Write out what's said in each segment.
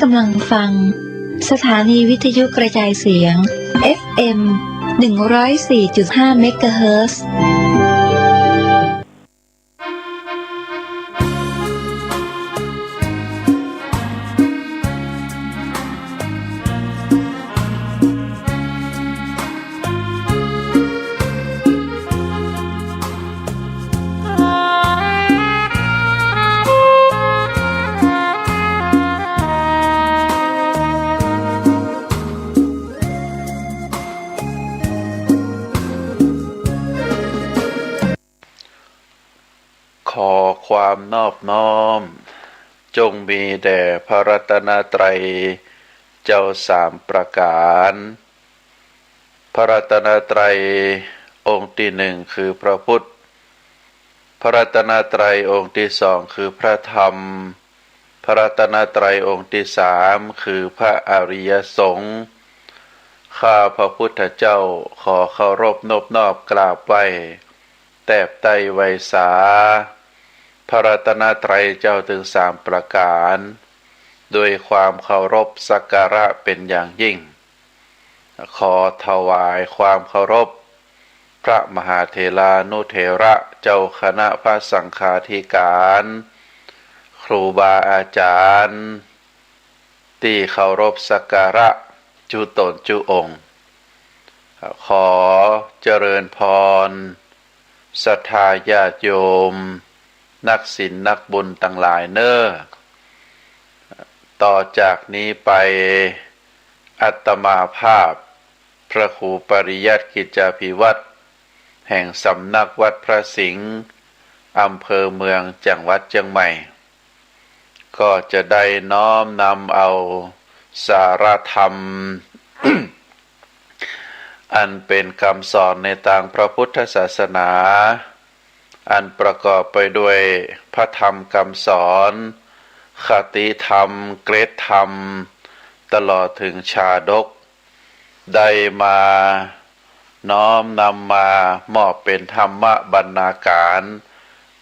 กำลังฟังสถานีวิทยุกระจายเสียง FM 104.5 เมกะเฮิรตซ์ขอความนอบน้อมจงมีแด่พระรัตนตรัยเจ้าสามประการพระรัตนตรัยองค์ที่หนึ่งคือพระพุทธพระรัตนตรัยองค์ที่สองคือพระธรรมพระรัตนตรัยองค์ที่สามคือพระอริยสงฆ์ข้าพระพุทธเจ้าขอเคารพนบนอบกราบไหว้แทบไตรไวยสาพระรัตนตรัยเจ้าถึงสามประการด้วยความเคารพสักการะเป็นอย่างยิ่งขอถวายความเคารพพระมหาเถรานุเถระเจ้าคณะพระสังฆาธิการครูบาอาจารย์ที่เคารพสักการะจุตนจุองค์ขอเจริญพรศรัทธาญาติโยมนักศีลนักบุญทั้งหลายเน้อต่อจากนี้ไปอาตมาภาพพระครูปริยัติกิจจาภิวัตรแห่งสำนักวัดพระสิงห์อำเภอเมืองจังหวัดเชียงใหม่ก็จะได้น้อมนำเอาสารธรรม อันเป็นคำสอนในทางพระพุทธศาสนาอันประกอบไปด้วยพระธรรมคำสอนคติธรรมเกรดธรรมตลอดถึงชาดกได้มาน้อมนำมามอบเป็นธรรมบรรณาการ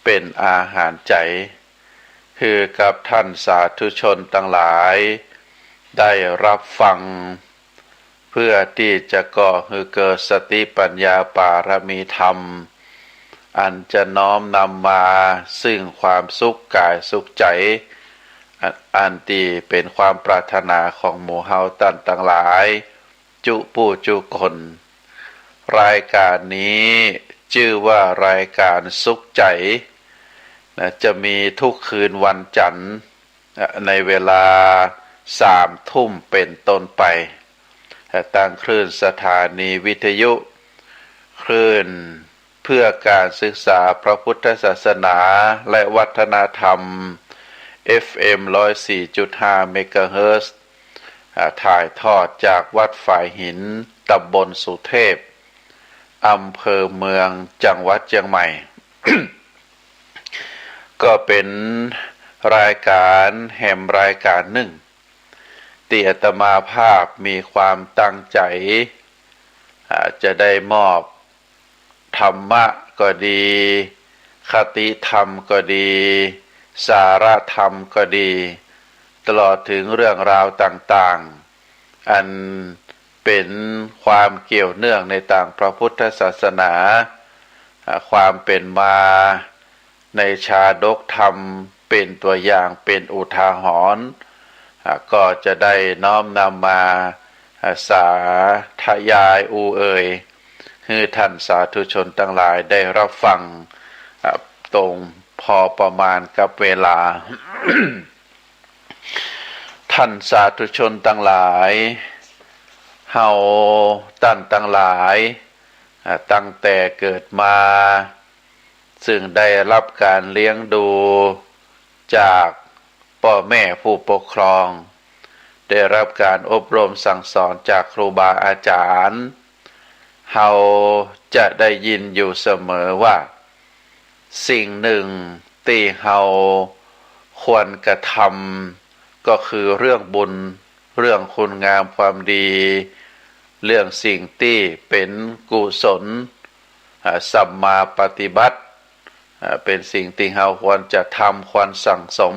เป็นอาหารใจคือกับท่านสาธุชนทั้งหลายได้รับฟังเพื่อที่จะก่อให้เกิดสติปัญญาปารมีธรรมอันจะน้อมนำมาซึ่งความสุขกายสุขใจอันที่เป็นความปรารถนาของหมู่เฮาท่านทั้งหลายจุผู้จุคนรายการนี้ชื่อว่ารายการสุขใจจะมีทุกคืนวันจันทร์ในเวลา3 ทุ่มเป็นต้นไปตั้งคลื่นสถานีวิทยุคลื่นเพื่อการศึกษาพระพุทธศาสนาและวัฒนธรรม FM 104.5 เมกะเฮิรตซ์ถ่ายทอดจากวัดฝายหินตำบลสุเทพอำเภอเมืองจังหวัดเชียงใหม่ ก็เป็นรายการแห่งรายการหนึ่งที่อาตมาภาพมีความตั้งใจจะได้มอบธรรมะก็ดีคติธรรมก็ดีสารธรรมก็ดีตลอดถึงเรื่องราวต่างๆอันเป็นความเกี่ยวเนื่องในต่างพระพุทธศาสนาความเป็นมาในชาดกธรรมเป็นตัวอย่างเป็นอุทาหรณ์ก็จะได้น้อมนำมาสาธยายเอ่ยให้ท่านสาธุชนทั้งหลายได้รับฟังตรงพอประมาณกับเวลา ท่านสาธุชนทั้งหลายเฮาท่านทั้งหลายตั้งแต่เกิดมาซึ่งได้รับการเลี้ยงดูจากพ่อแม่ผู้ปกครองได้รับการอบรมสั่งสอนจากครูบาอาจารย์เฮาจะได้ยินอยู่เสมอว่าสิ่งหนึ่งที่เฮาควรกระทำก็คือเรื่องบุญเรื่องคุณงามความดีเรื่องสิ่งที่เป็นกุศลสัมมาปฏิบัติเป็นสิ่งที่เฮาควรจะทำควรสั่งสม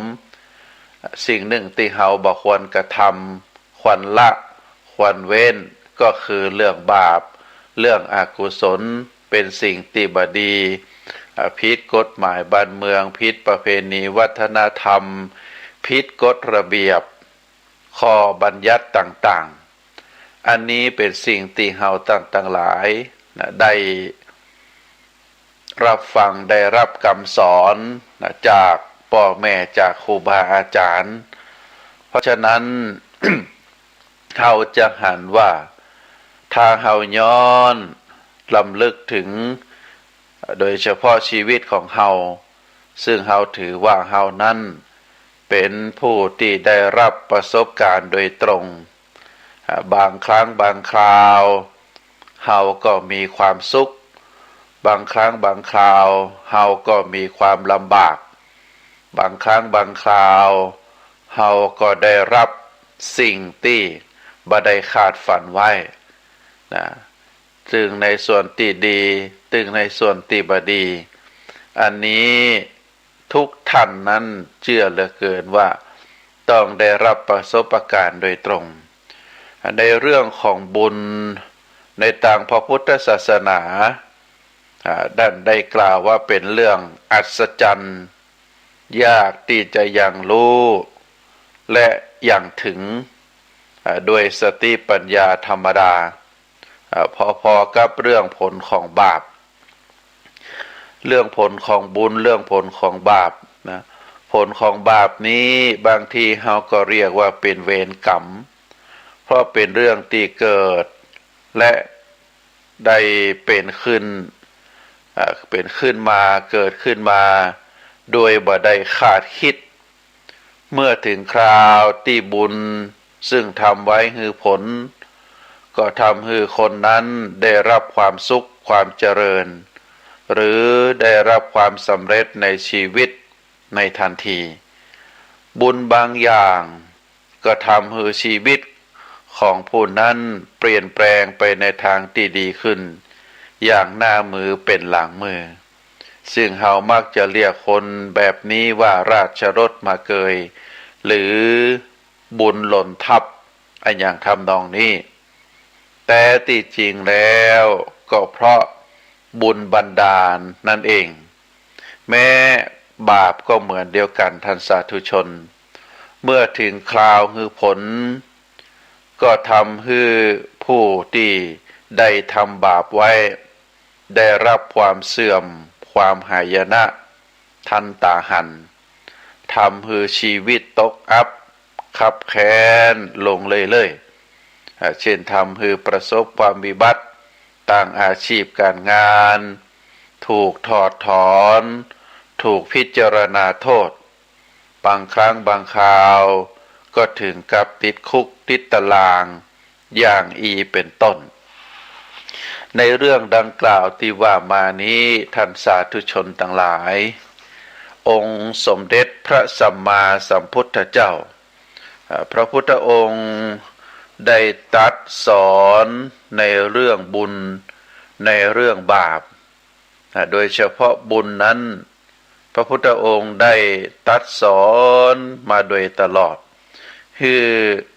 สิ่งหนึ่งที่เฮาบ่ควรกระทำควรละควรเว้นก็คือเรื่องบาปเรื่องอกุศลเป็นสิ่งที่บ่ดีผิดกฎหมายบ้านเมืองผิดประเพณีวัฒนธรรมผิดกฎระเบียบข้อบัญญัติต่างๆอันนี้เป็นสิ่งที่เฮาต่างๆหลายได้รับฟังได้รับคำสอนจากพ่อแม่จากครูบาอาจารย์เพราะฉะนั้น เฮาจะหันว่าถ้าเฮาย้อนลำลึกถึงโดยเฉพาะชีวิตของเฮาซึ่งเฮาถือว่าเฮานั้นเป็นผู้ที่ได้รับประสบการณ์โดยตรงบางครั้งบางคราวเฮาก็มีความสุขบางครั้งบางคราวเฮาก็มีความลำบากบางครั้งบางคราวเฮาก็ได้รับสิ่งที่บ่ได้คาดฝันไว้นะซึ่งในส่วนที่ดีซึ่งในส่วนที่บ่ดีอันนี้ทุกท่านนั้นเชื่อเหลือเกินว่าต้องได้รับประสบการณ์โดยตรงในเรื่องของบุญในทางพระพุทธศาสนาได้กล่าวว่าเป็นเรื่องอัศจรรย์ยากที่จะยังรู้และยังถึงด้วยสติปัญญาธรรมดาพอๆกับเรื่องผลของบาปเรื่องผลของบุญเรื่องผลของบาปนะผลของบาปนี้บางทีเราก็เรียกว่าเป็นเวรกรรมเพราะเป็นเรื่องที่เกิดและได้เป็นขึ้นมาเกิดขึ้นมาโดยบ่ได้คาดคิดเมื่อถึงคราวที่บุญซึ่งทำไว้ให้ผลก็ทำให้คนนั้นได้รับความสุขความเจริญหรือได้รับความสำเร็จในชีวิตในทันทีบุญบางอย่างก็ทำให้ชีวิตของผู้นั้นเปลี่ยนแปลงไปในทางที่ดีขึ้นอย่างหน้ามือเป็นหลังมือซึ่งเฮามักจะเรียกคนแบบนี้ว่าราชรสมาเกยหรือบุญหล่นทับอย่างทำนองนี้แต่ที่จริงแล้วก็เพราะบุญบันดาลนั่นเองแม้บาปก็เหมือนเดียวกันท่านสาธุชนเมื่อถึงคราวคือผลก็ทำให้ผู้ที่ได้ทำบาปไว้ได้รับความเสื่อมความหายนะทันตาหันทำให้ชีวิตตกอับขับแค้นลงเลยเช่นทำให้ประสบความวิบัติต่างอาชีพการงานถูกถอดถอนถูกพิจารณาโทษบางครั้งบางคราวก็ถึงกับติดคุกติดตารางอย่างเป็นต้นในเรื่องดังกล่าวที่ว่ามานี้ท่านสาธุชนทั้งหลายองค์สมเด็จพระสัมมาสัมพุทธเจ้าพระพุทธองค์ได้ตรัสสอนในเรื่องบุญในเรื่องบาปโดยเฉพาะบุญนั้นพระพุทธองค์ได้ตรัสสอนมาโดยตลอดคือ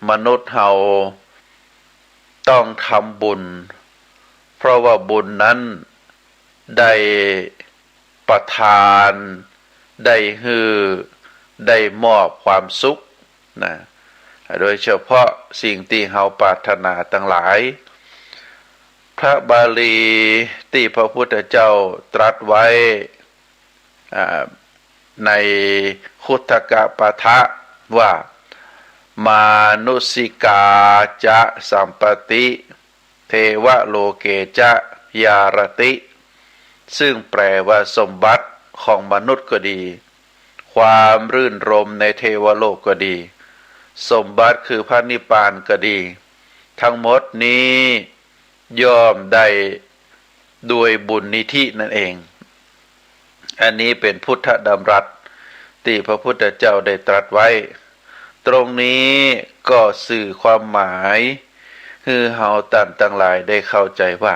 มนุษย์เฮาต้องทำบุญเพราะว่าบุญนั้นได้ประทานได้ได้มอบความสุขนะโดยเฉพาะสิ่งที่เฮาปรารถนาทั้งหลายพระบาลีที่พระพุทธเจ้าตรัสไว้ในคุตกปาฐะว่ามานุสิกาจะสัมปติเทวโลเกจะยารติซึ่งแปลว่าสมบัติของมนุษย์ก็ดีความรื่นรมในเทวโลกก็ดีสมบัติคือพระนิพพานก็ดีทั้งหมดนี้ย่อมได้ด้วยบุญนิธินั่นเองอันนี้เป็นพุทธดำรัสที่พระพุทธเจ้าได้ตรัสไว้ตรงนี้ก็สื่อความหมายคือเฮาต่างหลายได้เข้าใจว่า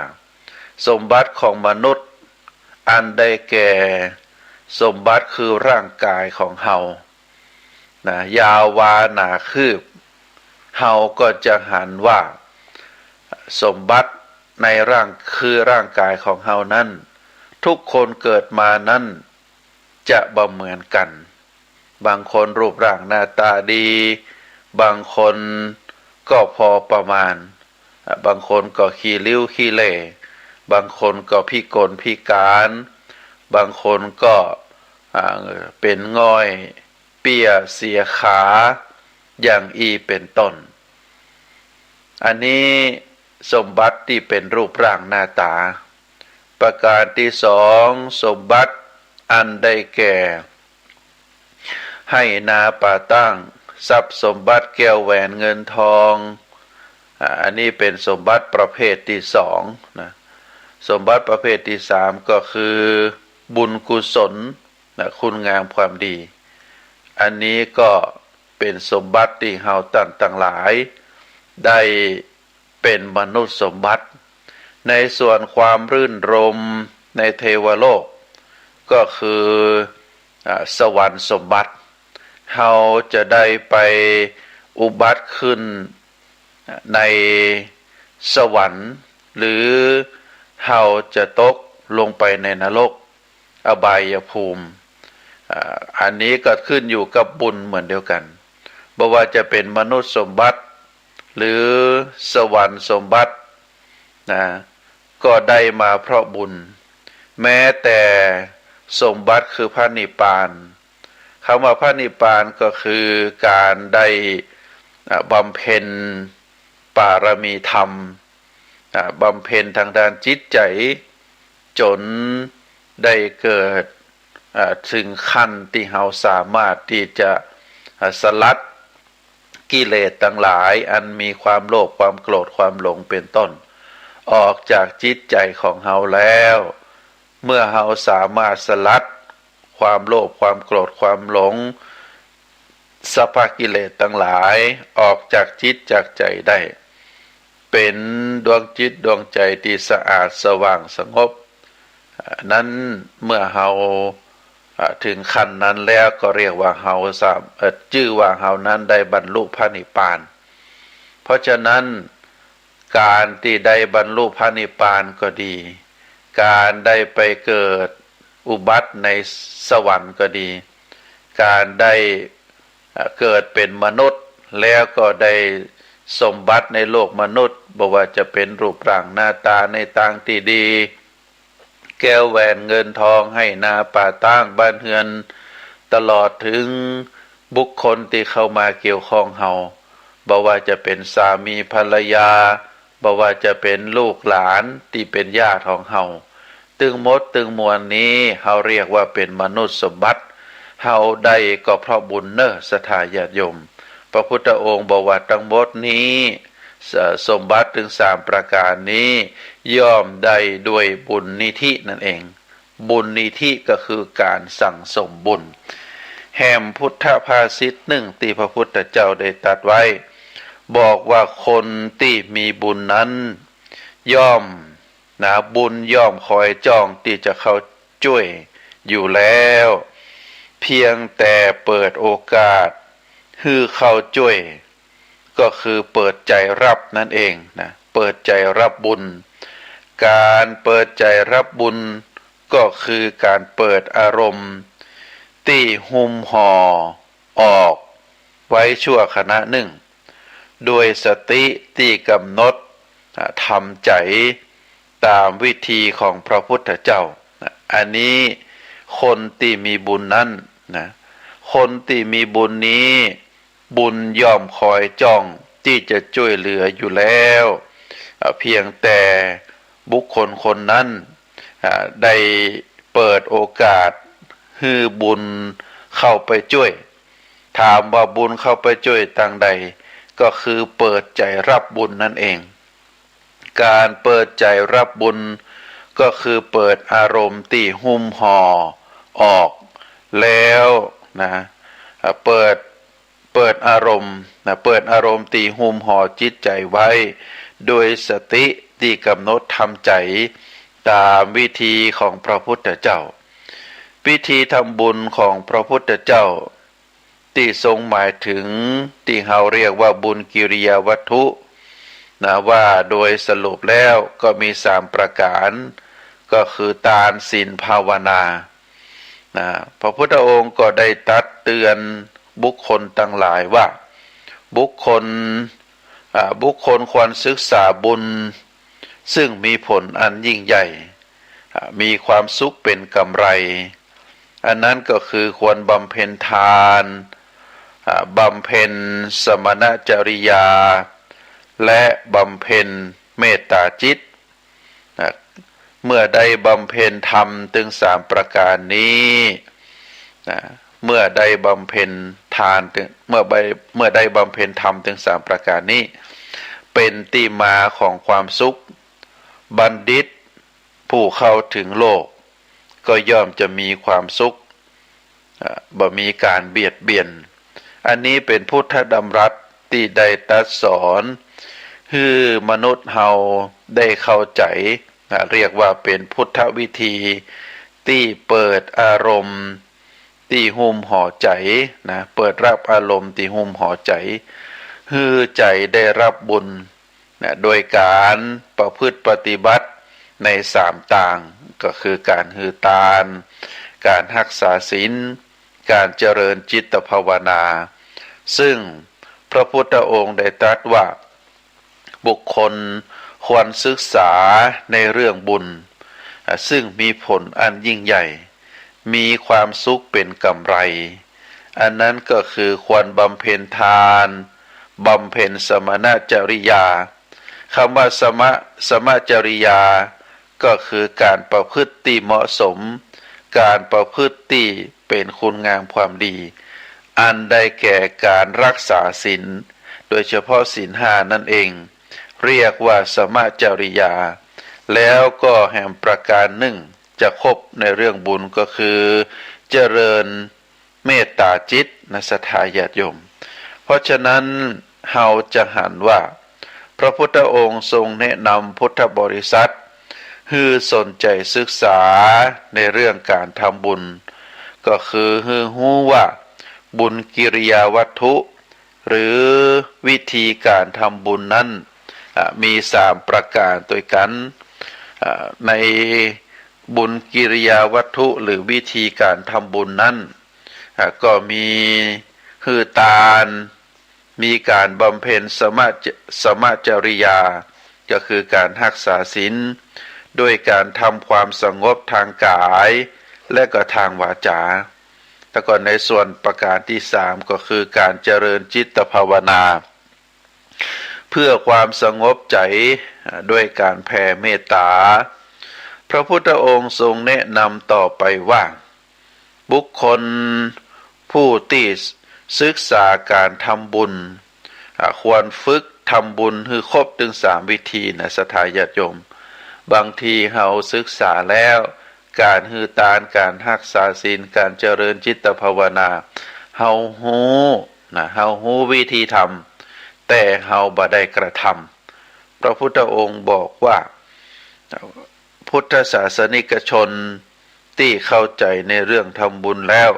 สมบัติของมนุษย์อันได้แก่สมบัติคือร่างกายของเฮา นะยาววาหนาคืบเฮาก็จะหันว่าสมบัติในร่างกายของเฮานั้นทุกคนเกิดมานั้นจะบ่เหมือนกันบางคนรูปร่างหน้าตาดีบางคนก็พอประมาณบางคนก็ขี้ริ้วขี้เล่บางคนก็พิกลพิการบางคนก็เป็นง่อยเปียเสียขาอย่างอีเป็นต้นอันนี้สมบัติที่เป็นรูปร่างหน้าตาประการที่สองสมบัติอันได้แก่ให้นาป่าตั้งทรัพย์สมบัติแก้วแหวนเงินทองอันนี้เป็นสมบัติประเภทที่สองนะสมบัติประเภทที่สามก็คือบุญกุศลนะคุณงามความดีอันนี้ก็เป็นสมบัติที่เฮาต่างหลายได้เป็นมนุษย์สมบัติในส่วนความรื่นรมในเทวโลกก็คือสวรรค์สมบัติเฮาจะได้ไปอุบัติขึ้นในสวรรค์หรือเฮาจะตกลงไปในนรกอบายภูมิอันนี้ก็ขึ้นอยู่กับบุญเหมือนเดียวกันบ่ว่าจะเป็นมนุษย์สมบัติหรือสวรรค์สมบัตินะก็ได้มาเพราะบุญแม้แต่สมบัติคือพระนิพพานคำว่าพระนิพพานก็คือการได้บำเพ็ญปารมีธรรมบำเพ็ญทางด้านจิตใจจนได้เกิดถึงขั้นที่เราสามารถที่จะสลัดกิเลสทั้งหลายอันมีความโลภความโกรธความหลงเป็นต้นออกจากจิตใจของเราแล้วเมื่อเราสามารถสลัดความโลภความโกรธความหลงสภากิเลสทั้งหลายออกจากจิตจากใจได้เป็นดวงจิตดวงใจที่สะอาดสว่างสงบนั้นเมื่อเราถึงขั้นนั้นแล้วก็เรียกว่าเราชื่อว่าเรานั้นได้บรรลุพระนิพพานเพราะฉะนั้นการที่ได้บรรลุพระนิพพานก็ดีการได้ไปเกิดอุบัติในสวรรค์ก็ดีการได้เกิดเป็นมนุษย์แล้วก็ได้สมบัติในโลกมนุษย์บ่ว่าจะเป็นรูปร่างหน้าตาในทางที่ดีแก้วแหวนเงินทองให้นาป่าตั้งบ้านเฮือนตลอดถึงบุคคลที่เข้ามาเกี่ยวข้องเฮาบ่ว่าจะเป็นสามีภรรยาบ่ว่าจะเป็นลูกหลานที่เป็นญาติของเฮาตึงหมดตึงมวลนี้เฮาเรียกว่าเป็นมนุษย์สมบัติเฮาได้ก็เพราะบุญเนอะศรัทธาญาติโยมพระพุทธองค์บอกว่าทั้งหมดนี้สมบัติถึง3ประการนี้ย่อมได้ด้วยบุญนิธินั่นเองบุญนิธิก็คือการสั่งสมบุญแห่มพุทธภาษิตหนึ่งที่พระพุทธเจ้าได้ตรัสไว้บอกว่าคนที่มีบุญนั้นย่อมบุญย่อมคอยจ้องที่จะเข้าช่วยอยู่แล้วเพียงแต่เปิดโอกาสให้เข้าช่วยก็คือเปิดใจรับนั่นเองนะเปิดใจรับบุญการเปิดใจรับบุญก็คือการเปิดอารมณ์ที่หุ้มห่อออกไว้ชั่วขณะหนึ่งด้วยสติที่กำหนดทำใจตามวิธีของพระพุทธเจ้าอันนี้คนที่มีบุญนั้นนะคนที่มีบุญนี้บุญย่อมคอยจ้องที่จะช่วยเหลืออยู่แล้วเพียงแต่บุคคลคนนั้นได้เปิดโอกาสให้บุญเข้าไปช่วยถามว่าบุญเข้าไปช่วยทางใดก็คือเปิดใจรับบุญนั่นเองการเปิดใจรับบุญก็คือเปิดอารมณ์ที่หุ้มห่อออกแล้วนะเปิดอารมณ์เปิดอารมณ์ที่หุ้มห่อจิตใจไว้โดยสติที่กำหนดทำใจตามวิธีของพระพุทธเจ้าวิธีทำบุญของพระพุทธเจ้า ที่ทรงหมายถึงที่เราเรียกว่าบุญกิริยาวัตถุนะว่าโดยสรุปแล้วก็มี3ประการก็คือทานศีลภาวนานะพระพุทธองค์ก็ได้ตรัสเตือนบุคคลทั้งหลายว่าบุคคลควรศึกษาบุญซึ่งมีผลอันยิ่งใหญ่มีความสุขเป็นกำไรอันนั้นก็คือควรบำเพ็ญทานบำเพ็ญสมณจริยาและบำเพ็ญเมตตาจิตเมื่อได้บำเพ็ญธรรมถึง3ประการนี้เมื่อได้บำเพ็ญทานเมื่อได้บำเพ็ญธรรมถึง3ประการนี้เป็นที่มาของความสุขบัณฑิตผู้เข้าถึงโลกก็ย่อมจะมีความสุขบ่มีการเบียดเบียนอันนี้เป็นพุทธดำรัสที่ได้ตรัสสอนให้มนุษย์เฮาได้เข้าใจเรียกว่าเป็นพุทธวิธีที่เปิดอารมณ์ที่หุ้มห่อใจนะเปิดรับอารมณ์ที่หุ้มห่อใจให้ใจได้รับบุญนะโดยการประพฤติปฏิบัติใน3ต่างก็คือการหือทานการรักษาศีลการเจริญจิตภาวนาซึ่งพระพุทธองค์ได้ตรัสว่าบุคคลควรศึกษาในเรื่องบุญซึ่งมีผลอันยิ่งใหญ่มีความสุขเป็นกำไรอันนั้นก็คือควรบำเพ็ญทานบำเพ็ญสมณจริยาคำว่าสมจริยาก็คือการประพฤติที่เหมาะสมการประพฤติที่เป็นคุณงามความดีอันได้แก่การรักษาศีลโดยเฉพาะศีล5นั่นเองเรียกว่าสมจริยาแล้วก็แห่งประการหนึ่งจะครบในเรื่องบุญก็คือเจริญเมตตาจิตนะศรัทธาญาติโยมเพราะฉะนั้นเฮาจะหันว่าพระพุทธองค์ทรงแนะนำพุทธบริษัทให้สนใจศึกษาในเรื่องการทำบุญก็คือให้รู้ว่าบุญกิริยาวัตถุหรือวิธีการทำบุญนั้นมี3ประการด้วยกันในบุญกิริยาวัตถุหรือวิธีการทำบุญนั้นก็มีคือทานมีการบำเพ็ญสมจริยาก็คือการรักษาศีลด้วยการทำความสงบทางกายและก็ทางวาจาแต่ก่อนในส่วนประการที่3ก็คือการเจริญจิตภาวนาเพื่อความสงบใจด้วยการแผ่เมตตาพระพุทธองค์ทรงแนะนำต่อไปว่าบุคคลผู้ที่ศึกษาการทำบุญควรฝึกทำบุญให้ครบถึง3วิธีนะศรัทธาญาติโยมบางทีเราศึกษาแล้วการหือทานการรักษาศีลการเจริญจิตภาวนาเฮาฮู้วิธีทำแต่เฮาบ่ได้กระทำพระพุทธองค์บอกว่าพุทธศาสนิกชนที่เข้าใจในเรื่องทำบุญแล้ว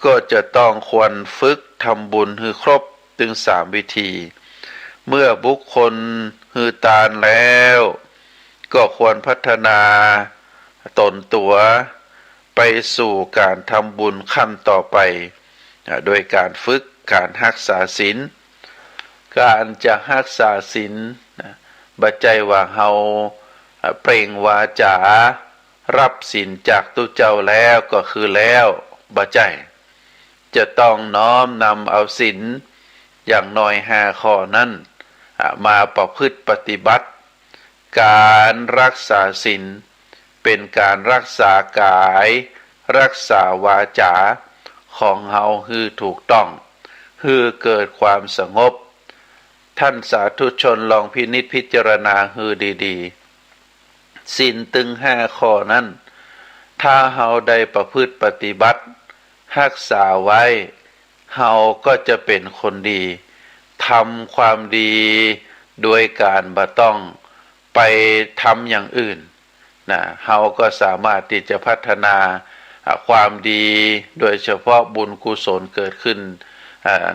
ก็จะต้องควรฝึกทำบุญให้ครบถึง3วิธีเมื่อบุคคลหือทานแล้วก็ควรพัฒนาตนตัวไปสู่การทำบุญขั้นต่อไปโดยการฝึกการรักษาศีลการจะรักษาศีลบ่ใจว่าเฮาเปล่งวาจารับศีลจากตุเจ้าแล้วก็คือแล้วบ่ใจจะต้องน้อมนำเอาศีลอย่างน้อย5ข้อนั้นมาประพฤติปฏิบัติการรักษาศีลเป็นการรักษากายรักษาวาจาของเฮาให้ถูกต้องให้เกิดความสงบท่านสาธุชนลองพินิจพิจารณาให้ดีๆศีลถึง5ข้อนั้นถ้าเฮาได้ประพฤติปฏิบัติรักษาไว้เฮาก็จะเป็นคนดีทำความดีโดยการบ่ต้องไปทำอย่างอื่นเฮาก็สามารถที่จะพัฒนา ความดีโดยเฉพาะบุญกุศลเกิดขึ้น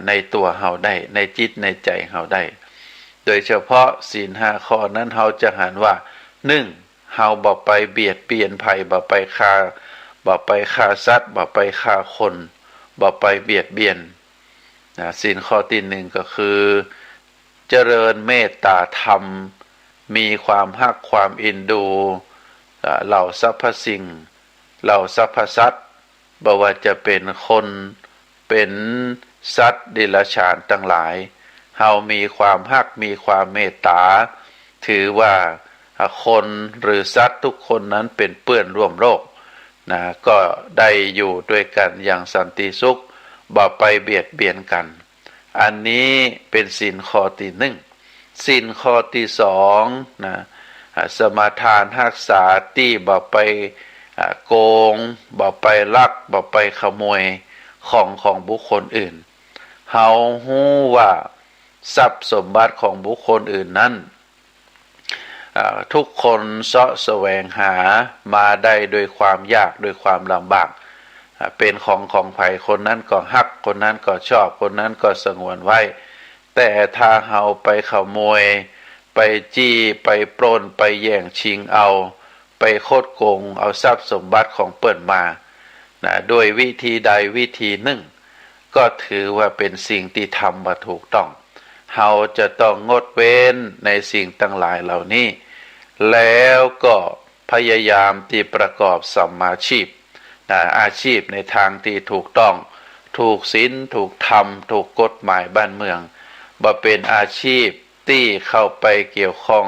ในตัวเฮาได้ในจิตในใจเฮาได้โดยเฉพาะศีล5ข้อนั้นเฮาจะหันว่า1เฮาบ่ไปเบียดเบียนภัยบ่ไปฆ่าสัตว์บ่ไปฆ่าคนบ่ไปเบียดเบียนศีลข้อที่1ก็คือเจริญเมตตาธรรมมีความฮักความเอ็นดูเหล่าสรรพสิ่งเหล่าสรรพสัตว์บ่ว่าจะเป็นคนเป็นสัตว์เดรัจฉานทั้งหลายเฮามีความฮักมีความเมตตาถือว่าคนหรือสัตว์ทุกคนนั้นเป็นเพื่อนร่วมโลกก็ได้อยู่ด้วยกันอย่างสันติสุขบ่ไปเบียดเบียนกันอันนี้เป็นศีลข้อที่1ศีลข้อที่2สมาทานรักษาที่บ่ไปโกงบ่ไปลักบ่ไปขโมยของบุคคลอื่นเฮาฮู้ว่าทรัพย์สมบัติของบุคคลอื่นนั้นทุกคนเสาะแสวงหามาได้โดยความยากโดยความลำบากเป็นของไผคนนั้นก็ฮักคนนั้นก็ชอบคนนั้นก็สงวนไว้แต่ถ้าเฮาไปขโมยไปจี้ไปปล้นไปแย่งชิงเอาไปโคดโกงเอาทรัพย์สมบัติของเปิ้นมาด้วยวิธีใดวิธีหนึ่งก็ถือว่าเป็นสิ่งที่ทำมาถูกต้องเฮาจะต้องงดเว้นในสิ่งต่างหลายเหล่านี้แล้วก็พยายามที่ประกอบสัมมาชีพอาชีพในทางที่ถูกต้องถูกศีลถูกธรรมถูกกฎหมายบ้านเมืองบ่เป็นอาชีพที่เข้าไปเกี่ยวข้อง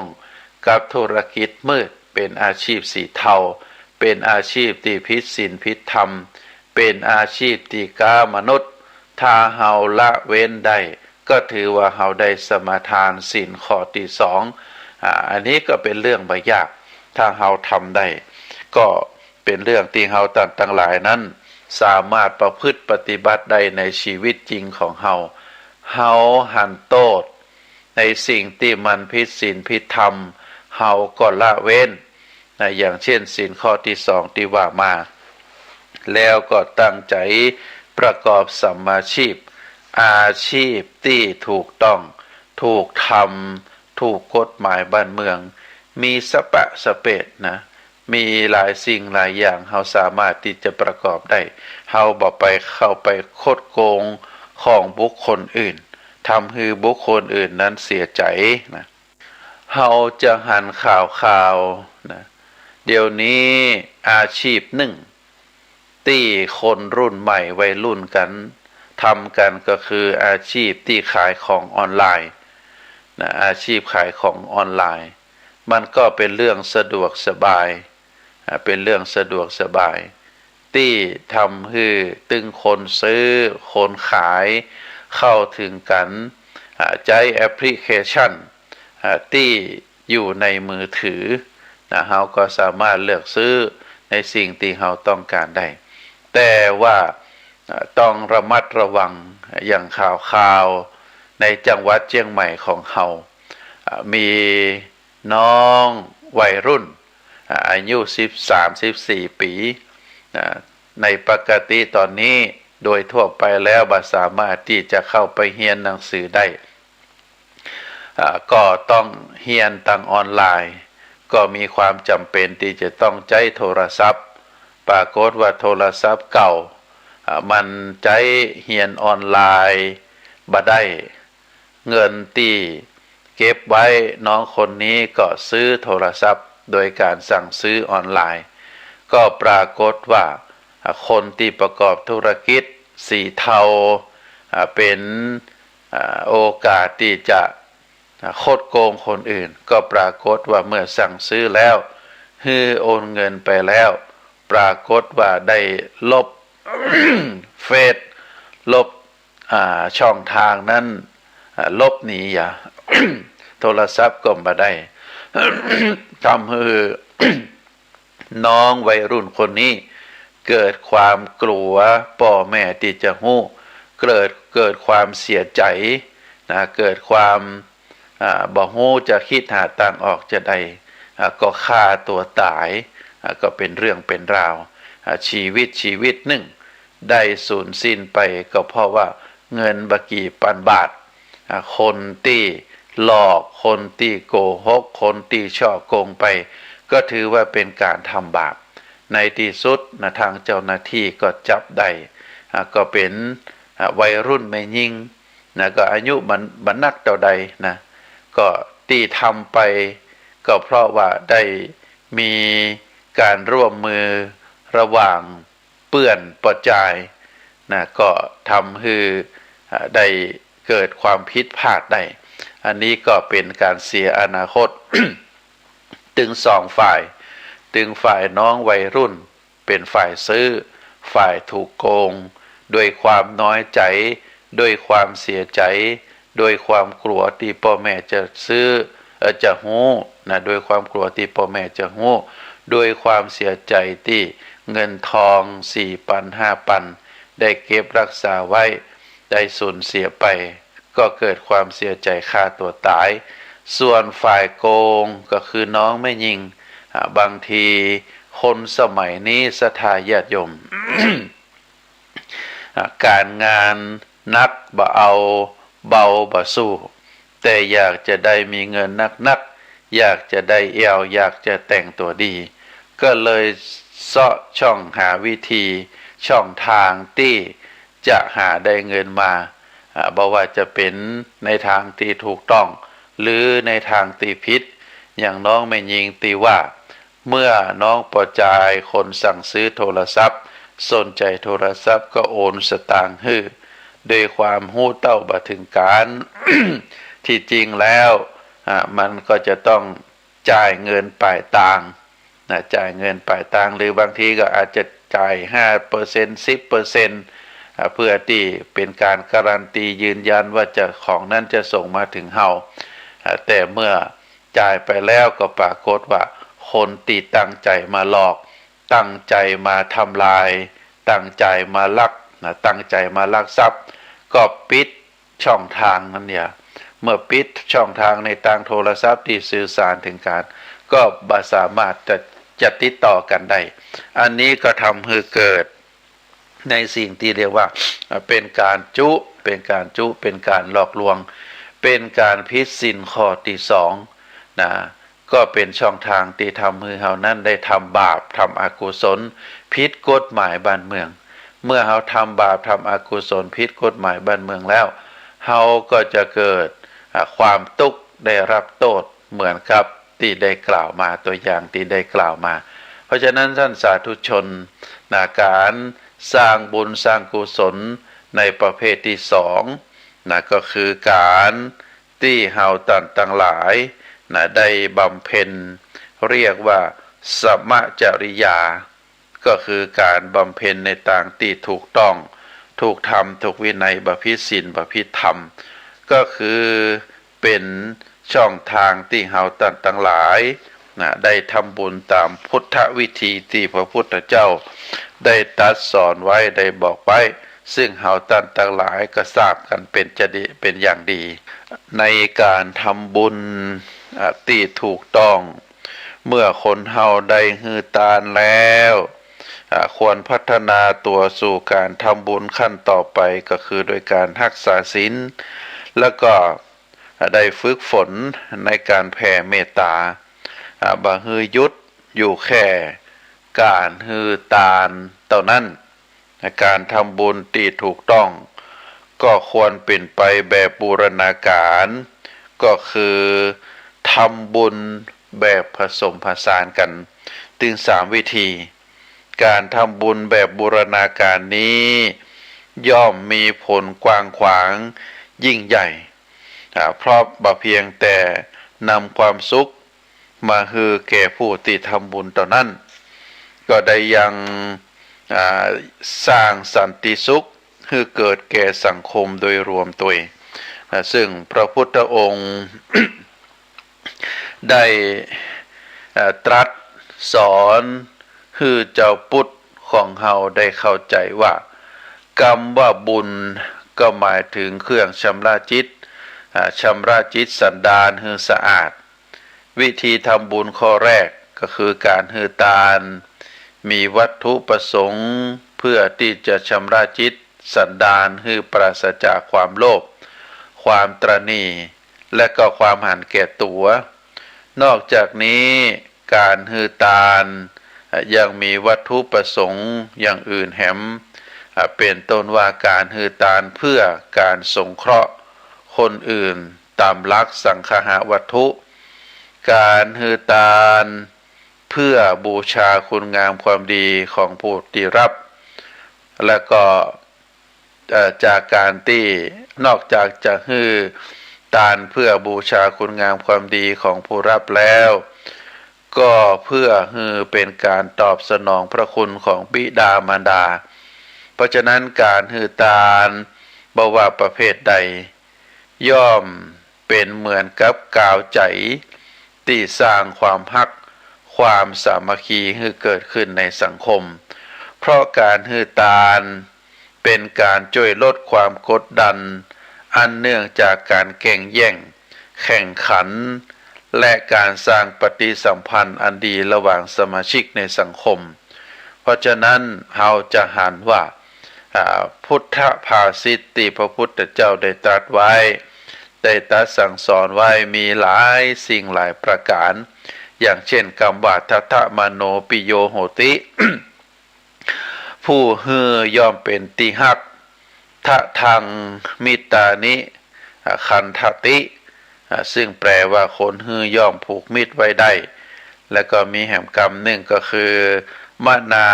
กับธุรกิจมืดเป็นอาชีพสีเทาเป็นอาชีพที่ผิดศีลผิดธรรมเป็นอาชีพที่ฆ่ามนุษย์ถ้าเฮาละเว้นได้ก็ถือว่าเฮาได้สมาทานศีลข้อที่2อันนี้ก็เป็นเรื่องบ่ยากถ้าเฮาทำได้ก็เป็นเรื่องที่เฮาต่างหลายนั้นสามารถประพฤติปฏิบัติได้ในชีวิตจริงของเฮาหันโทษในสิ่งที่มันผิดศีลผิดธรรมเฮาก็ละเว้นอย่างเช่นศีลข้อที่2ที่ว่ามาแล้วก็ตั้งใจประกอบสัมมาชีพอาชีพที่ถูกต้องถูกธรรมถูกกฎหมายบ้านเมืองมีสเปะมีหลายสิ่งหลายอย่างเฮาสามารถที่จะประกอบได้เฮาบ่ไปเข้าไปคดโกงของบุคคลอื่นทำให้บุคคลอื่นนั้นเสียใจเฮาจะหันข่าวเดี๋ยวนี้อาชีพหนึ่งที่คนรุ่นใหม่วัยรุ่นกันทำกันก็คืออาชีพที่ขายของออนไลน์อาชีพขายของออนไลน์มันก็เป็นเรื่องสะดวกสบายเป็นเรื่องสะดวกสบายที่ทำให้ตึงคนซื้อคนขายเข้าถึงกันใช้แอปพลิเคชันที่อยู่ในมือถือเฮาก็สามารถเลือกซื้อในสิ่งที่เฮาต้องการได้แต่ว่าต้องระมัดระวังอย่างข่าวในจังหวัดเชียงใหม่ของเฮามีน้องวัยรุ่นอายุ13-14 ปีในปกติตอนนี้โดยทั่วไปแล้วบ่สามารถที่จะเข้าไปเรียนหนังสือได้ก็ต้องเรียนทางออนไลน์ก็มีความจำเป็นที่จะต้องใช้โทรศัพท์ปรากฏว่าโทรศัพท์เก่ามันใช้เรียนออนไลน์บ่ได้เงินที่เก็บไว้น้องคนนี้ก็ซื้อโทรศัพท์โดยการสั่งซื้อออนไลน์ก็ปรากฏว่าคนที่ประกอบธุรกิจสีเทาเป็นโอกาสที่จะคดโกงคนอื่นก็ปรากฏว่าเมื่อสั่งซื้อแล้วโอนเงินไปแล้วปรากฏว่าได้ลบ เฟซลบช่องทางนั้นลบหนีโทรศัพท์ก็บ่ได้ ทำให้ น้องวัยรุ่นคนนี้เกิดความกลัวพ่อแม่ที่จะฮู้เกิดความเสียใจเกิดความบ่ฮู้จะคิดหาทางออกจะได้ก็ฆ่าตัวตายก็เป็นเรื่องเป็นราว ชีวิตหนึ่งได้สูญสิ้นไปก็เพราะว่าเงินบกี่พันบาทคนที่หลอกคนที่โกหกคนที่ช่อโกงไปก็ถือว่าเป็นการทำบาปในที่สุดทางเจ้าหน้าที่ก็จับได้ก็เป็นวัยรุ่นไม่ยิ่งก็อายุมันนักเท่าใดก็ที่ทำไปก็เพราะว่าได้มีการร่วมมือระหว่างเปื้อนปจายก็ทำให้ได้เกิดความผิดพลาดได้อันนี้ก็เป็นการเสียอนาคต ถึงสองฝ่ายถึงฝ่ายน้องวัยรุ่นเป็นฝ่ายซื้อฝ่ายถูกโกงด้วยความน้อยใจด้วยความเสียใจด้วยความกลัวที่พ่อแม่จะซื้อจะหู้ด้วยความกลัวที่พ่อแม่จะหู้ด้วยความเสียใจที่เงินทอง4,000-5,000ได้เก็บรักษาไว้ได้สูญเสียไปก็เกิดความเสียใจฆ่าตัวตายส่วนฝ่ายโกงก็คือน้องไม่ยิงบางทีคนสมัยนี้ศรัทธาญาติโยม การงานนักบ่เอาเบาบ่สู้แต่อยากจะได้มีเงินนักอยากจะได้เอวอยากจะแต่งตัวดีก็เลยเสาะช่องหาวิธีช่องทางที่จะหาได้เงินมาบ่ว่าจะเป็นในทางที่ถูกต้องหรือในทางที่ผิดอย่างน้องไม่ยิงตีว่าเมื่อน้องประจายคนสั่งซื้อโทรศัพท์สนใจโทรศัพท์ก็โอนสตางค์ให้ด้วยความหู้เต้าบ่ถึงการ ที่จริงแล้วมันก็จะต้องจ่ายเงินปลายทางจ่ายเงินปลายทางหรือบางทีก็อาจจะจ่าย 5% 10%เพื่อที่เป็นการการันตียืนยันว่าของนั้นจะส่งมาถึงเฮาแต่เมื่อจ่ายไปแล้วก็ปรากฏว่าคนที่ตั้งใจมาหลอกตั้งใจมาทำลายตั้งใจมาลักตั้งใจมาลักทรัพย์ก็ปิดช่องทางนั้นเนี่ยเมื่อปิดช่องทางในทางโทรศัพท์ที่สื่อสารถึงการก็บ่สามารถจะติดต่อกันได้อันนี้ก็ทำให้เกิดในสิ่งที่เรียกว่าเป็นการเป็นการหลอกลวงเป็นการผิดศีลข้อที่สองก็เป็นช่องทางที่ทำให้เฮานั้นได้ทำบาปทำอกุศลผิดกฎหมายบ้านเมืองเมื่อเฮาทำบาปทำอกุศลผิดกฎหมายบ้านเมืองแล้วเฮาก็จะเกิดความทุกข์ได้รับโทษเหมือนกับที่ได้กล่าวมาตัวอย่างที่ได้กล่าวมาเพราะฉะนั้นท่านสาธุชนการสร้างบุญสร้างกุศลในประเภทที่สองก็คือการที่เฮาต่างหลายได้บำเพ็ญเรียกว่าสมจริยาก็คือการบำเพ็ญในทางที่ถูกต้องถูกธรรมถูกวินัยประพฤติศีลประพฤติธรรมก็คือเป็นช่องทางที่เฮาต่างหลายได้ทำบุญตามพุทธวิธีที่พระพุทธเจ้าได้ตรัสสอนไว้ได้บอกไว้ซึ่งเฮาต่างหลายก็ทราบกันเป็นอย่างดีในการทำบุญที่ถูกต้องเมื่อคนเฮาได้ฮือตานแล้วควรพัฒนาตัวสู่การทำบุญขั้นต่อไปก็คือโดยการรักษาศีลแล้วก็ได้ฝึกฝนในการแผ่เมตตาบ่ฮือยุดอยู่แค่การฮือตานเท่านั้นการทำบุญที่ถูกต้องก็ควรเป็นไปแบบบูรณาการก็คือทำบุญแบบผสมผสานกันถึง3วิธีการทำบุญแบบบูรณาการนี้ย่อมมีผลกว้างขวางยิ่งใหญ่เพราะบ่เพียงแต่นำความสุขมาให้แก่ผู้ที่ทำบุญเท่านั้นก็ได้ยังสร้างสันติสุขให้เกิดแก่สังคมโดยรวมตัวซึ่งพระพุทธองค์ ได้ตรัสสอนให้เจ้าพุทธของเฮาได้เข้าใจว่ากรรมว่าบุญก็หมายถึงเครื่องชำระจิตสันดานให้สะอาดวิธีทำบุญข้อแรกก็คือการให้ทาน มีวัตถุประสงค์เพื่อที่จะชำระจิตสันดานให้ปราศจากความโลภความตระหนี่และก็ความหันแก่ตัวนอกจากนี้การฮือตาลยังมีวัตถุประสงค์อย่างอื่นแหมเป็นต้นว่าการฮือตาลเพื่อการสงเคราะห์คนอื่นตามหลักสังฆะวัตถุการฮือตาลเพื่อบูชาคุณงามความดีของผู้ที่รับและก็จากการที่นอกจากจะฮือตาลเพื่อบูชาคุณงามความดีของผู้รับแล้วก็เพื่อฮือเป็นการตอบสนองพระคุณของบิดามารดาเพราะฉะนั้นการฮือตาลบ่ว่าประเภทใดย่อมเป็นเหมือนกับกาวใจที่สร้างความฮักความสามัคคีให้เกิดขึ้นในสังคมเพราะการฮือตาลเป็นการช่วยลดความกดดันอันเนื่องจากการแข่งแย่งแข่งขันและการสร้างปฏิสัมพันธ์อันดีระหว่างสมาชิกในสังคมเพราะฉะนั้นเราจะหันว่าพุทธภาษิตที่พระพุทธเจ้าได้ตรัสไว้ได้ตรัสสั่งสอนไว้มีหลายสิ่งหลายประการอย่างเช่นคำว่าทัตถมโนปิโยโหติ ผู้ฮือย่อมเป็นติหักทะทังมิตานิคันทติซึ่งแปลว่าคนฮือย่อมผูกมิตรไว้ได้แล้วก็มีแห่งกรรมหนึ่งก็คือมนา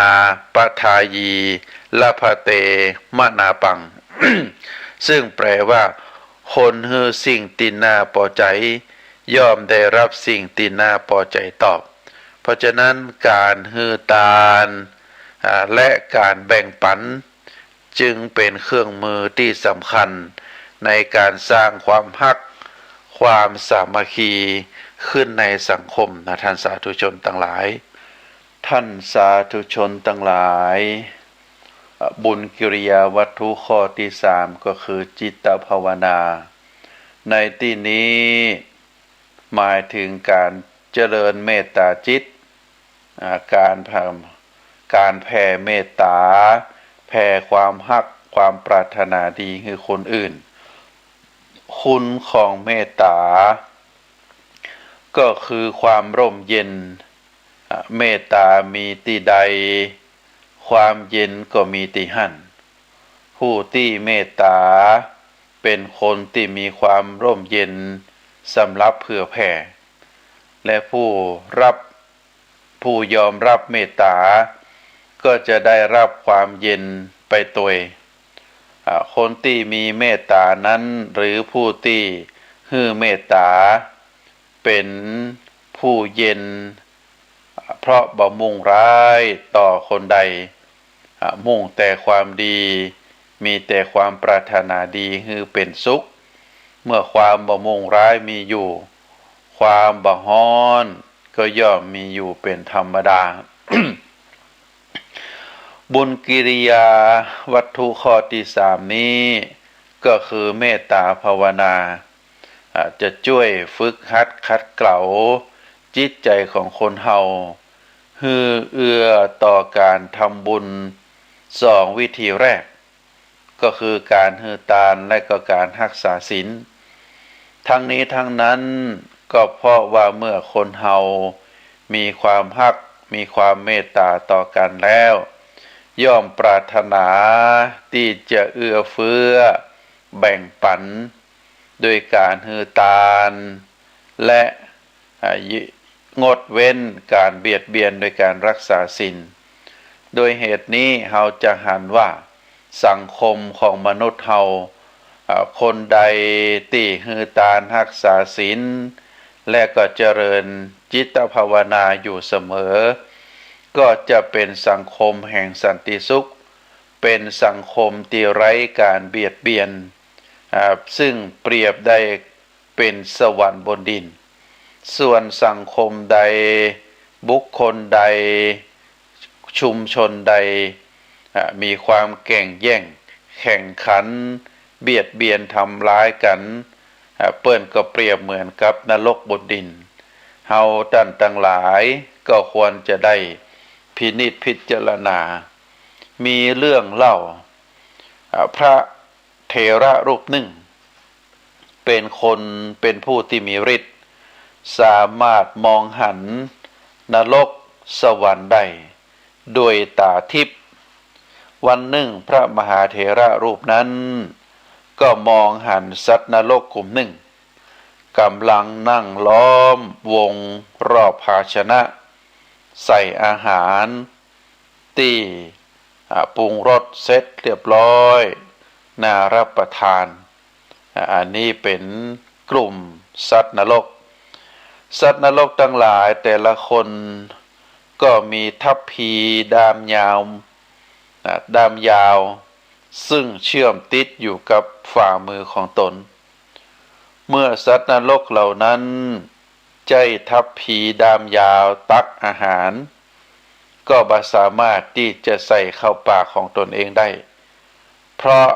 ปทายีลาภเตมนาปัง ซึ่งแปลว่าคนฮือสิ่งติน่าพอใจย่อมได้รับสิ่งติน่าพอใจตอบเพราะฉะนั้นการฮือตาลและการแบ่งปันจึงเป็นเครื่องมือที่สำคัญในการสร้างความฮักความสามัคคีขึ้นในสังคมนะท่านสาธุชนทั้งหลายท่านสาธุชนทั้งหลายบุญกิริยาวัตถุข้อที่3ก็คือจิตตภาวนาในที่นี้หมายถึงการเจริญเมตตาจิตการแผ่เมตตาแผ่ความฮักความปรารถนาดีให้คนอื่นคุณของเมตตาก็คือความร่มเย็นเมตตามีที่ใดความเย็นก็มีที่หั่นผู้ที่เมตตาเป็นคนที่มีความร่มเย็นสำหรับเผื่อแผ่และผู้ยอมรับเมตตาก็จะได้รับความเย็นไปตัวคนที่มีเมตตานั้นหรือผู้ที่ฮือเมตตาเป็นผู้เย็นเพราะบ่มุ่งร้ายต่อคนใดมุ่งแต่ความดีมีแต่ความปรารถนาดีฮือเป็นสุขเมื่อความบ่มุ่งร้ายมีอยู่ความบ่ฮ้อนก็ย่อมมีอยู่เป็นธรรมดา บุญกิริยาวัตถุข้อที่3นี้ก็คือเมตตาภาวนาจะช่วยฝึกหัดขัดเกลาจิตใจของคนเฮาฮือเอื้อต่อการทำบุญ2วิธีแรกก็คือการฮือตาลและก็การรักษาศีลทั้งนี้ทั้งนั้นก็เพราะว่าเมื่อคนเฮามีความฮักมีความเมตตาต่อกันแล้วย่อมปรารถนาที่จะเอื้อเฟื้อแบ่งปันโดยการฮือตาลและงดเว้นการเบียดเบียนโดยการรักษาศีลโดยเหตุนี้เราจะหันว่าสังคมของมนุษย์เราคนใดที่ฮือตาลรักษาศีลและก็เจริญจิตภาวนาอยู่เสมอก็จะเป็นสังคมแห่งสันติสุขเป็นสังคมที่ไร้การเบียดเบียนซึ่งเปรียบได้เป็นสวรรค์บนดินส่วนสังคมใดบุคคลใดชุมชนใดมีความแข่งแย่งแข่งขันเบียดเบียนทำร้ายกันเปิ้นก็เปรียบเหมือนกับนรกบนดินเฮาท่านทั้งหลายก็ควรจะได้ พินิจพิจารณามีเรื่องเล่าพระเถระรูปหนึ่งเป็นคนเป็นผู้ที่มีฤทธิ์สามารถมองหันนรกสวรรค์ได้โดยตาทิพย์วันหนึ่งพระมหาเถระรูปนั้นก็มองหันสัตว์นรกกลุ่มหนึ่งกำลังนั่งล้อมวงรอบภาชนะใส่อาหารที่ปรุงรสเสร็จเรียบร้อยน่ารับประทานอันนี้เป็นกลุ่มสัตว์นรกสัตว์นรกทั้งหลายแต่ละคนก็มีทัพพีดามยาวซึ่งเชื่อมติดอยู่กับฝ่ามือของตนเมื่อสัตว์นรกเหล่านั้นใจทัพพีดามยาวตักอาหารก็บ่สามารถที่จะใส่เข้าปากของตนเองได้เพราะ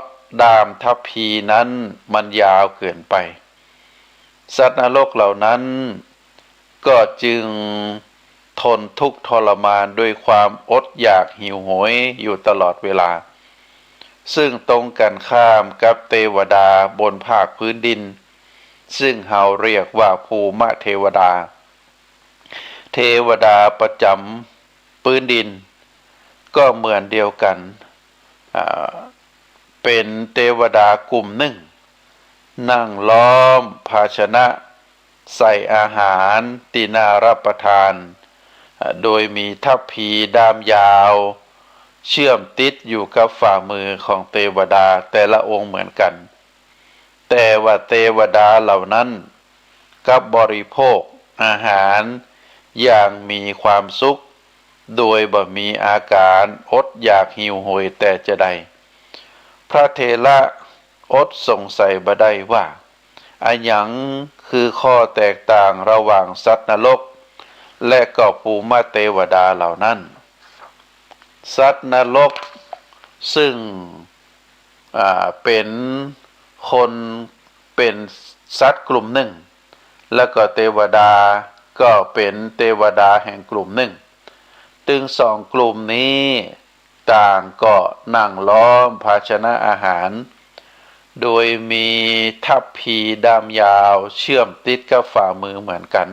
ดามทัพพีนั้นมันยาวเกินไปสัตว์นรกเหล่านั้นก็จึงทนทุกข์ทรมานด้วยความอดอยากหิวโหยอยู่ตลอดเวลาซึ่งตรงกันข้ามกับเทวดาบนภาคพื้นดินซึ่งเราเรียกว่าภูมิเทวดาเทวดาประจำพื้นดินก็เหมือนเดียวกันเป็นเทวดากลุ่มหนึ่งนั่งล้อมภาชนะใส่อาหารที่น่ารับประทานโดยมีทัพพีดามยาวเชื่อมติดอยู่กับฝ่ามือของเทวดาแต่ละองค์เหมือนกันแต่ว่าเทวดาเหล่านั้นกับบริโภคอาหารอย่างมีความสุขโดยบ่มีอาการอดอยากหิวโหยแต่จะใดพระเถระอดสงสัยบ่ได้ว่าอันหยังคือข้อแตกต่างระหว่างสัตว์นรกและก็ภูมิเทวดาเหล่านั้นสัตว์นรกซึ่งเป็นคนเป็นสัตว์กลุ่มหนึ่งแล้วก็เทวดาก็เป็นเทวดาแห่งกลุ่มหนึ่งถึงสองกลุ่มนี้ต่างก็นั่งล้อมภาชนะอาหารโดยมีทัพพีดามยาวเชื่อมติดกับฝ่ามือเหมือนกัน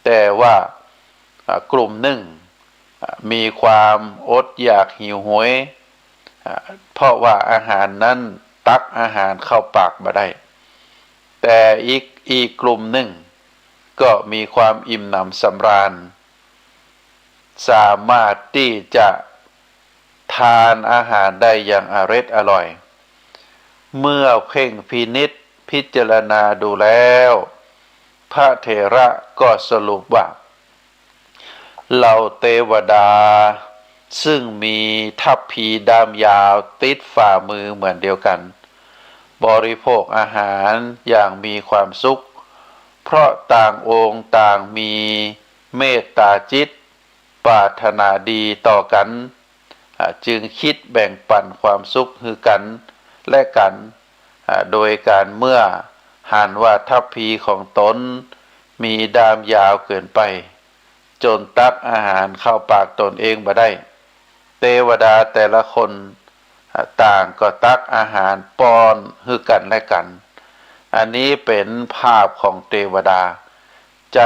แต่ว่ากลุ่มหนึ่งมีความอดอยากหิวโหยเพราะว่าอาหารนั้นตักอาหารเข้าปากบ่ได้แต่อีกกลุ่มหนึ่งก็มีความอิ่มหนำสำราญสามารถที่จะทานอาหารได้อย่างอร่อยเมื่อเพ่งพินิจพิจารณาดูแล้วพระเถระก็สรุปว่าเหล่าเทวดาซึ่งมีทัพพีดามยาวติดฝ่ามือเหมือนเดียวกันบริโภคอาหารอย่างมีความสุขเพราะต่างองค์ต่างมีเมตตาจิตปรารถนาดีต่อกันจึงคิดแบ่งปันความสุขคือกันและกันโดยการเมื่อหันว่าทัพพีของตนมีดามยาวเกินไปจนตักอาหารเข้าปากตนเองบ่ได้เทวดาแต่ละคนต่างก็ตักอาหารป้อนคือกันและกันอันนี้เป็นภาพของเทวดาใจ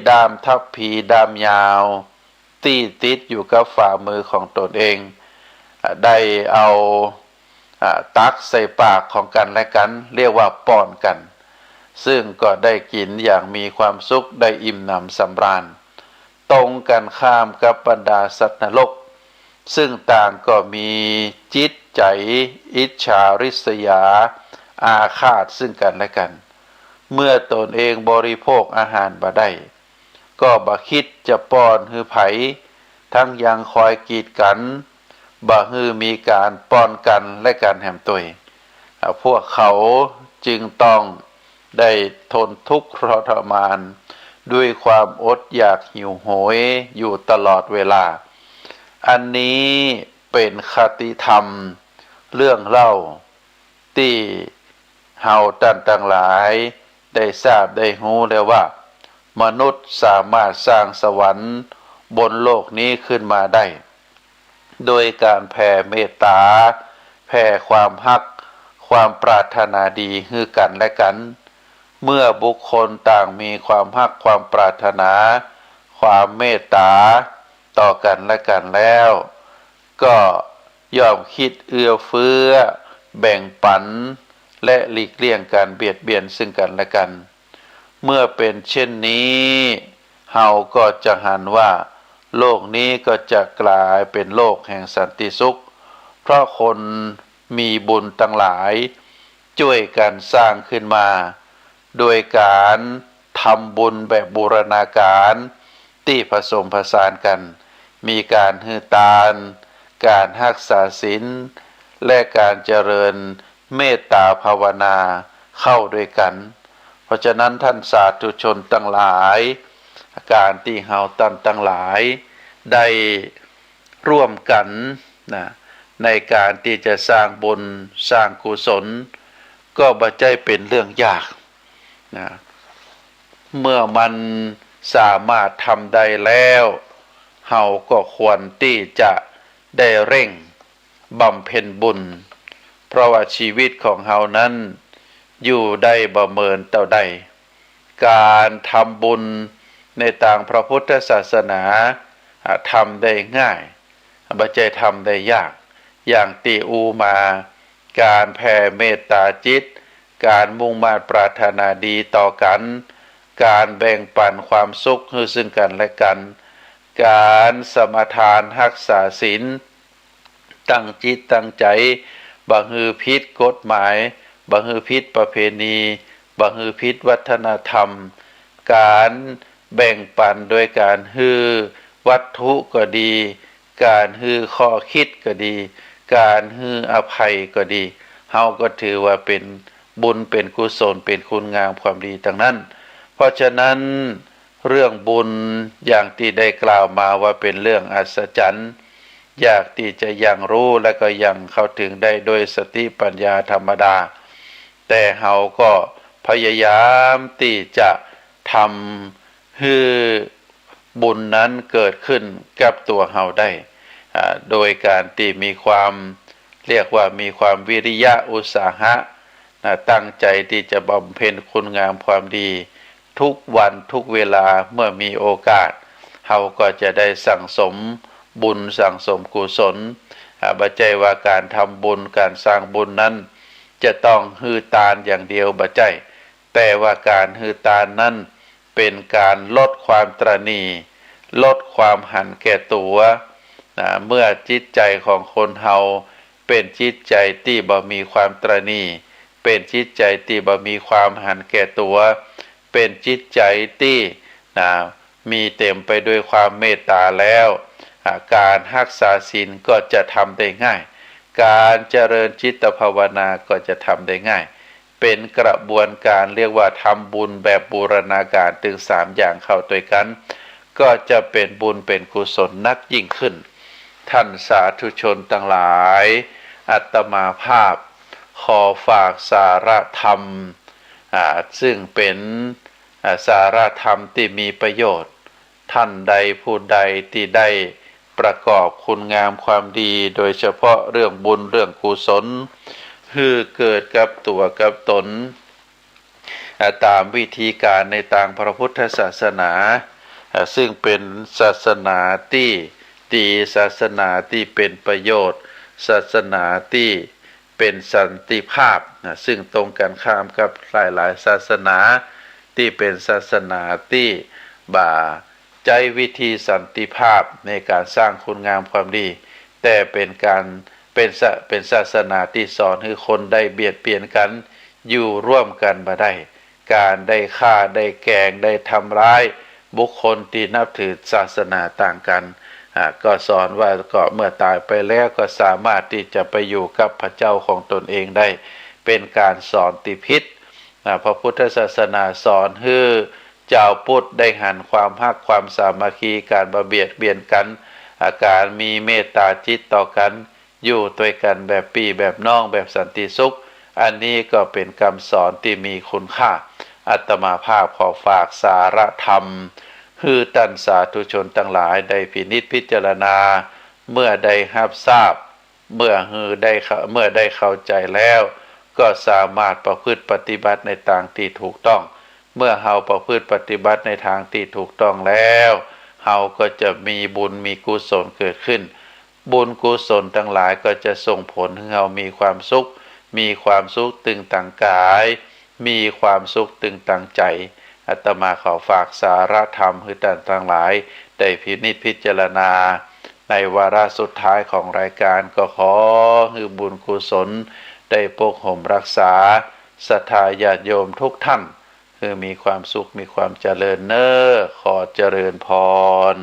ดามทัพพีดามยาวที่ติดอยู่กับฝ่ามือของตนเองได้เอาตักใส่ปากของกันและกันเรียกว่าป้อนกันซึ่งก็ได้กินอย่างมีความสุขได้อิ่มหนำสำราญตรงกันข้ามกับบรรดาสัตว์นรกซึ่งต่างก็มีจิตใจอิจฉาริษยาอาฆาตซึ่งกันและกันเมื่อตนเองบริโภคอาหารบ่ได้ก็บ่คิดจะป้อนฮือไผทั้งยังคอยกีดกันบ่ฮือมีการป้อนกันและการแหมตัวพวกเขาจึงต้องได้ทนทุกข์ทรมานด้วยความอดอยากหิวโหยอยู่ตลอดเวลาอันนี้เป็นคติธรรมเรื่องเล่าที่เฮาท่านทั้งหลายได้ทราบได้รู้แล้วว่ามนุษย์สามารถสร้างสวรรค์บ บนโลกนี้ขึ้นมาได้ โดยการแผ่เมตตาแผ่ความฮักความปรารถนาดีให้กันและกัน เมื่อบุคคลต่างมีความฮักความปรารถนาความเมตตาต่อกันและกันแล้วก็ย่อมคิดเอื้อเฟื้อแบ่งปันและหลีกเลี่ยงการเบียดเบียนซึ่งกันและกันเมื่อเป็นเช่นนี้เฮาก็จะหันว่าโลกนี้ก็จะกลายเป็นโลกแห่งสันติสุขเพราะคนมีบุญทั้งหลายช่วยกันสร้างขึ้นมาโดยการทำบุญแบบบูรณาการที่ผสมผสานกันมีการให้ทานการรักษาศีลและการเจริญเมตตาภาวนาเข้าด้วยกันเพราะฉะนั้นท่านสาธุชนทั้งหลายการที่เฮาตั้งทั้งหลายได้ร่วมกันในการที่จะสร้างบุญสร้างกุศลก็บ่ใช่เป็นเรื่องยากเมื่อมันสามารถทำได้แล้วเฮาก็ควรที่จะได้เร่งบำเพ็ญบุญเพราะว่าชีวิตของเฮานั้นอยู่ได้บ่เมินเท่าใดการทำบุญในทางพระพุทธศาสนาทำได้ง่ายบ่ใช่ทำได้ยากอย่างที่อูมาการแผ่เมตตาจิตการมุ่งมั่นปรารถนาดีต่อกันการแบ่งปันความสุขให้ซึ่งกันและกันการสมทานรักษาศีลตั้งจิตตั้งใจบ่ฮือผิดกฎหมายบ่ฮือผิดประเพณีบ่ฮือผิดวัฒนธรรมการแบ่งปันโดยการฮือวัตถุก็ดีการฮือข้อคิดก็ดีการฮืออภัยก็ดีเฮาก็ถือว่าเป็นบุญเป็นกุศลเป็นคุณงามความดีทั้งนั้นเพราะฉะนั้นเรื่องบุญอย่างที่ได้กล่าวมาว่าเป็นเรื่องอัศจรรย์อยากที่จะยังรู้และก็ยังเข้าถึงได้โดยสติปัญญาธรรมดาแต่เฮาก็พยายามที่จะทำให้บุญนั้นเกิดขึ้นกับตัวเฮาได้โดยการที่มีความเรียกว่ามีความวิริยะอุตสาหะตั้งใจที่จะบำเพ็ญคุณงามความดีทุกวันทุกเวลาเมื่อมีโอกาสเฮาก็จะได้สั่งสมบุญสั่งสมกุศลบ่ใช่ว่าการทำบุญการสร้างบุญนั้นจะต้องฮือทานอย่างเดียวบ่ใช่แต่ว่าการฮือทานนั้นเป็นการลดความตระหนี่ลดความหันแก่ตัวเมื่อจิตใจของคนเฮาเป็นจิตใจที่บ่มีความตระหนี่เป็นจิตใจที่บ่มีความหันแก่ตัวเป็นจิตใจที่มีเต็มไปด้วยความเมตตาแล้วการรักษาศีลก็จะทำได้ง่ายการเจริญจิตภาวนาก็จะทำได้ง่ายเป็นกระบวนการเรียกว่าทำบุญแบบบูรณาการถึง3อย่างเข้าด้วยกันก็จะเป็นบุญเป็นกุศลนักยิ่งขึ้นท่านสาธุชนทั้งหลายอาตมาภาพขอฝากสาระธรรมซึ่งเป็นสาระธรรมที่มีประโยชน์ท่านใดผู้ใดที่ได้ประกอบคุณงามความดีโดยเฉพาะเรื่องบุญเรื่องกุศลคือเกิดกับตัวกับตนตามวิธีการในทางพระพุทธศาสนาซึ่งเป็นศาสนาที่ดีศาสนาที่เป็นประโยชน์ศาสนาที่เป็นสันติภาพซึ่งตรงกันข้ามกับหลายๆศาสนาที่เป็นศาสนาที่ใจวิธีสันติภาพในการสร้างคุณงามความดีแต่เป็นศาสนาที่สอนให้คนได้เบียดเบียนกันอยู่ร่วมกันมาได้การได้ฆ่าได้แกล้งได้ทำร้ายบุคคลที่นับถือศาสนาต่างกันก็สอนว่าก็เมื่อตายไปแล้วก็สามารถที่จะไปอยู่กับพระเจ้าของตนเองได้เป็นการสอนที่ผิดพระพุทธศาสนาสอนให้เจ้าพุทธได้หันความฮักความสามัคคีการบ่เบียดเบียนกันการมีเมตตาจิตต่อกันอยู่ด้วยกันแบบพี่แบบน้องแบบสันติสุขอันนี้ก็เป็นคำสอนที่มีคุณค่าอาตมาภาพขอฝากสาระธรรม คือตันสาธุชนทั้งหลายได้พินิจพิจารณาเมื่อได้รับทราบเมื่อได้เข้าใจแล้วก็สามารถประพฤติปฏิบัติในทางที่ถูกต้องเมื่อเฮาประพฤติปฏิบัติในทางที่ถูกต้องแล้วเฮาก็จะมีบุญมีกุศลเกิดขึ้นบุญกุศลทั้งหลายก็จะส่งผลให้เฮามีความสุขตึงต่างกายมีความสุขตึงต่างใจอาตมาขอฝากสาระธรรมให้ท่านทั้งหลายได้พินิจพิจารณาในวาระสุดท้ายของรายการก็ขอให้บุญกุศลได้ปกห่มรักษาศรัทธาญาติโยมทุกท่านคือมีความสุขมีความเจริญขอเจริญพร